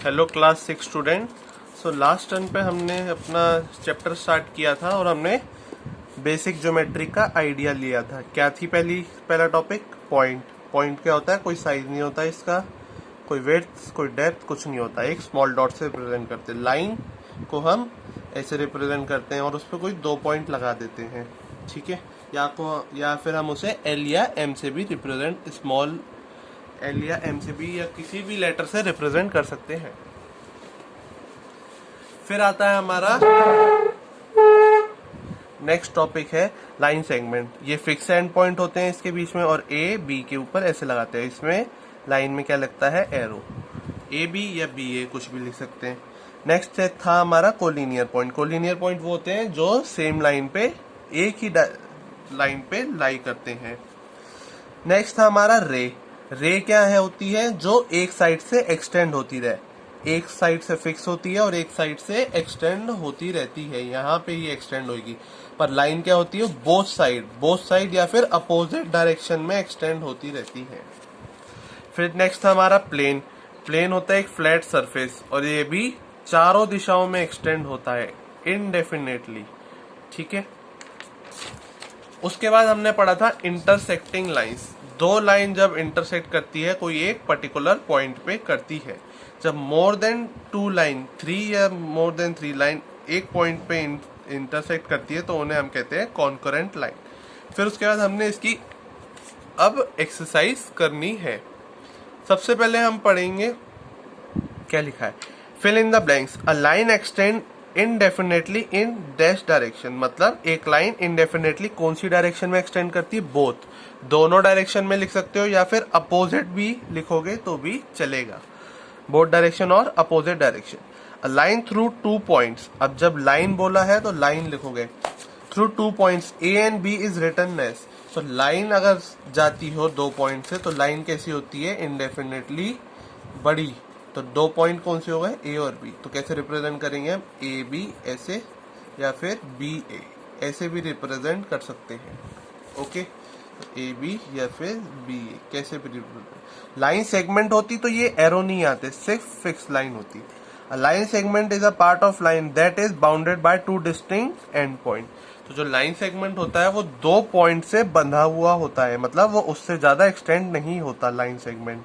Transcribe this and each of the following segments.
Hello class 6 student. So last turn पे हमने अपना चैप्टर स्टार्ट किया था और हमने बेसिक ज्योमेट्री का आइडिया लिया था। क्या थी पहला टॉपिक? पॉइंट। पॉइंट क्या होता है? कोई साइज नहीं होता इसका, कोई विड्थ, कोई डेप्थ, कुछ नहीं होता। एक स्मॉल डॉट से रिप्रेजेंट करते हैं। लाइन को हम ऐसे रिप्रेजेंट करते हैं और उस पर कोई 2 पॉइंट लगा देते हैं, ठीक है। या फिर हम उसे एल या एम से भी रिप्रेजेंट, स्मॉल एल या एम से भी या किसी भी लेटर से रिप्रेजेंट कर सकते हैं। फिर आता है हमारा नेक्स्ट टॉपिक है लाइन सेगमेंट। ये फिक्स एंड पॉइंट होते हैं इसके बीच में और ए बी के ऊपर ऐसे लगाते हैं। इसमें लाइन में क्या लगता है? एरो। ए बी या बी ए कुछ भी लिख सकते हैं। नेक्स्ट था हमारा कोलिनियर पॉइंट। कोलिनियर पॉइंट वो होते हैं जो सेम लाइन पे, एक ही लाइन पे लाई करते हैं। नेक्स्ट था हमारा रे। रे क्या है? होती है जो एक साइड से एक्सटेंड होती रहे। एक साइड से फिक्स होती है और एक साइड से एक्सटेंड होती रहती है। यहाँ पे ही एक्सटेंड होगी, पर लाइन क्या होती है? बोथ साइड या फिर अपोजिट डायरेक्शन में एक्सटेंड होती रहती है। फिर नेक्स्ट था हमारा प्लेन। प्लेन होता है एक फ्लैट सरफेस और ये भी चारों दिशाओं में एक्सटेंड होता है इनडेफिनेटली, ठीक है। उसके बाद हमने पढ़ा था इंटरसेक्टिंग लाइंस। दो लाइन जब इंटरसेक्ट करती है कोई एक पर्टिकुलर पॉइंट पे करती है, जब मोर देन 2 लाइन, 3 या मोर देन 3 लाइन एक पॉइंट पे इंटरसेक्ट करती है तो उन्हें हम कहते हैं कॉन्करेंट लाइन। फिर उसके बाद हमने इसकी अब एक्सरसाइज करनी है। सबसे पहले हम पढ़ेंगे क्या लिखा है। Fill in the blanks. A line extend indefinitely in dash direction. मतलब एक लाइन इनडेफिनेटली कौन सी डायरेक्शन में एक्सटेंड करती है? बोथ, दोनों डायरेक्शन में लिख सकते हो या फिर अपोजिट भी लिखोगे तो भी चलेगा। बोथ डायरेक्शन और opposite direction. A line through 2 points. अब जब लाइन बोला है तो लाइन लिखोगे। Through 2 points A and B is written as. तो लाइन अगर जाती हो 2 पॉइंट से तो लाइन कैसी होती है? इनडेफिनेटली बड़ी। तो 2 पॉइंट कौन से हो गए? ए और बी। तो कैसे रिप्रेजेंट करेंगे हम? ए बी ऐसे या फिर बी ए ऐसे भी रिप्रेजेंट कर सकते हैं, ओके। तो ए बी या फिर बी ए कैसे भी रिप्रेजेंट। लाइन सेगमेंट होती तो ये एरो नहीं आते, सिर्फ फिक्स लाइन होती। A line segment is a part of line that is bounded by 2 distinct and point. तो जो लाइन सेगमेंट होता है वो 2 पॉइंट से बंधा हुआ होता है, मतलब वो उससे ज्यादा एक्सटेंड नहीं होता line segment.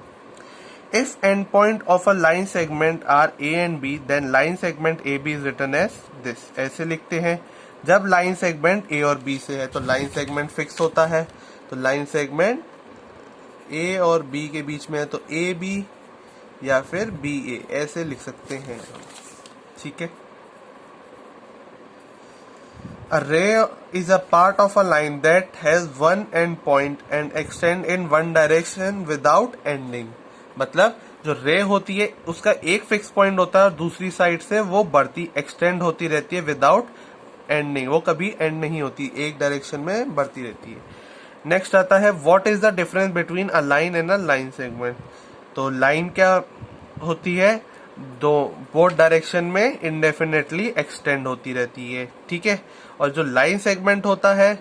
If endpoint of a line segment are A and B, then line segment AB is written as this. ऐसे लिखते हैं। जब लाइन सेगमेंट A और B से है तो लाइन सेगमेंट फिक्स होता है, तो लाइन सेगमेंट A और B के बीच में है तो AB या फिर BA ऐसे लिख सकते हैं, ठीक है। A ray is a part of a line that has one end point and extend in one direction without ending. मतलब जो रे होती है उसका एक फिक्स पॉइंट होता है और दूसरी साइड से वो बढ़ती, एक्सटेंड होती रहती है विदाउट एंडिंग। वो कभी एंड नहीं होती, एक डायरेक्शन में बढ़ती रहती है। नेक्स्ट आता है what is the difference between a line and a line segment. तो लाइन क्या होती है? दो बोथ डायरेक्शन में इनडेफिनेटली एक्सटेंड होती रहती है, ठीक है। और जो लाइन सेगमेंट होता है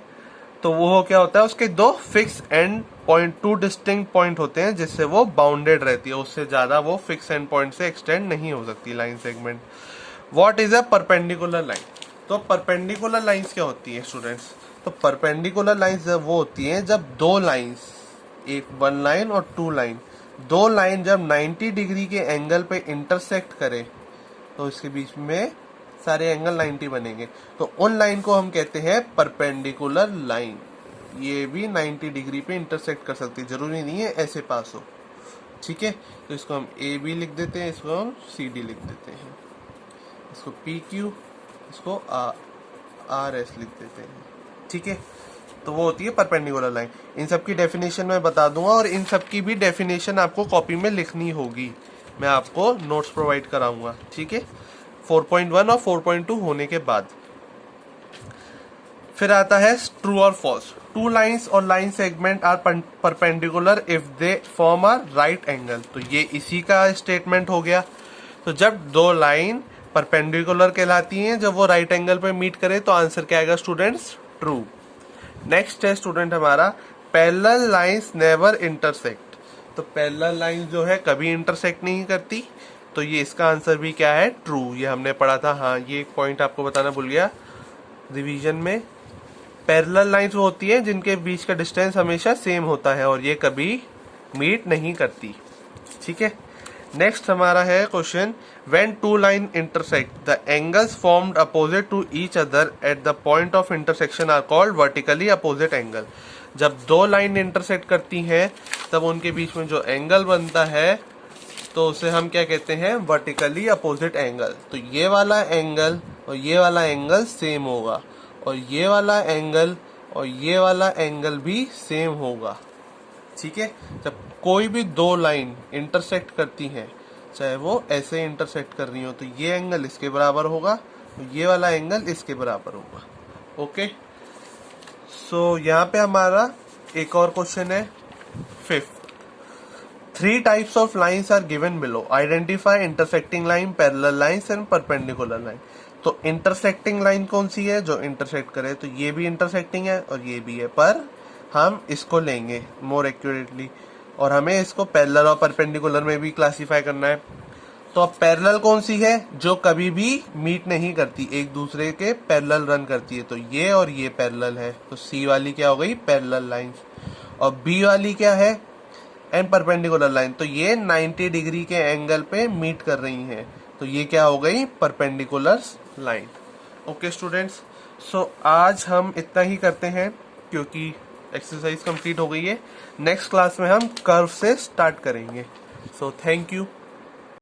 तो वो क्या होता है? उसके 2 fix and point, 2 distinct point होते हैं जिससे वो बाउंडेड रहती है, उससे ज्यादा वो फिक्स एंड पॉइंट से एक्सटेंड नहीं हो सकती line segment. What is a perpendicular line. तो परपेंडिकुलर लाइंस क्या होती है स्टूडेंट्स? तो परपेंडिकुलर लाइंस वो होती हैं जब 2 लाइंस, एक 1 लाइन और 2 लाइन, 2 लाइन जब 90 डिग्री के एंगल पे इंटरसेक्ट करे तो इसके बीच में सारे एंगल 90 बनेंगे, तो उन लाइन को हम कहते हैं परपेंडिकुलर लाइन। ये भी 90 डिग्री पे इंटरसेक्ट कर सकती है, जरूरी नहीं है ऐसे पास हो, ठीक है। तो इसको हम ए बी लिख देते हैं, इसको हम सी डी लिख देते हैं, इसको पी क्यू, इसको आर एस लिख देते हैं, ठीक है। तो वो होती है परपेंडिकुलर लाइन। इन सब की डेफिनेशन मैं बता दूंगा और इन सब की भी डेफिनेशन आपको कॉपी में लिखनी होगी, मैं आपको नोट्स प्रोवाइड कराऊंगा, ठीक है। 4.1 और 4.2 होने के बाद फिर आता है ट्रू और फॉल्स। 2 लाइंस और line segment are perpendicular if they form a right angle. तो ये इसी का स्टेटमेंट हो गया। तो जब 2 लाइन परपेंडिकुलर कहलाती हैं जब वो राइट एंगल पे मीट करे तो आंसर क्या आएगा स्टूडेंट्स? ट्रू। नेक्स्ट है स्टूडेंट हमारा पैरेलल लाइंस नेवर इंटरसेक्ट। तो पैरेलल लाइंस जो है कभी इंटरसेक्ट नहीं करती, तो ये इसका आंसर भी क्या है, ट्रू। ये हमने पढ़ा था। हाँ, ये एक पॉइंट आपको बताना भूल गया रिवीजन में। पैरेलल लाइंस वो होती है जिनके बीच का डिस्टेंस हमेशा सेम होता है और ये कभी मीट नहीं करती। ठीक है, नेक्स्ट हमारा है question, when two line intersect the angles formed opposite to each other at the point of intersection are called vertically opposite angle. जब दो लाइन इंटरसेक्ट करती हैं तब उनके बीच में जो एंगल बनता है तो उसे हम क्या कहते हैं, वर्टिकली अपोजिट एंगल। तो ये वाला एंगल और ये वाला एंगल सेम होगा और ये वाला एंगल और ये वाला एंगल भी सेम होगा। ठीक है, जब कोई भी दो लाइन इंटरसेक्ट करती हैं, चाहे वो ऐसे इंटरसेक्ट कर रही हो, तो ये एंगल इसके बराबर होगा और ये वाला एंगल इसके बराबर होगा। ओके, सो यहाँ पे हमारा एक और क्वेश्चन है, 5th। 3 types of lines are given below. Identify intersecting line, parallel lines and perpendicular line. तो इंटरसेक्टिंग लाइन कौन सी है जो इंटरसेक्ट करे, तो ये भी इंटरसेक्टिंग है और ये भी है, पर हम इसको लेंगे मोर एक्यूरेटली और हमें इसको पैरेलल और परपेंडिकुलर में भी क्लासिफाई करना है। तो अब पैरेलल कौन सी है, जो कभी भी मीट नहीं करती, एक दूसरे के पैरेलल रन करती है, तो ये और ये पैरेलल है, तो सी वाली क्या हो गई, पैरेलल लाइंस। और बी वाली क्या है, एंड परपेंडिकुलर लाइन, तो ये 90 डिग्री के एंगल पे मीट कर रही हैं, तो ये क्या हो गई, परपेंडिकुलर लाइन। ओके स्टूडेंट्स, सो आज हम इतना ही करते हैं क्योंकि एक्सरसाइज कंप्लीट हो गई है। नेक्स्ट क्लास में हम कर्व से स्टार्ट करेंगे। So thank you.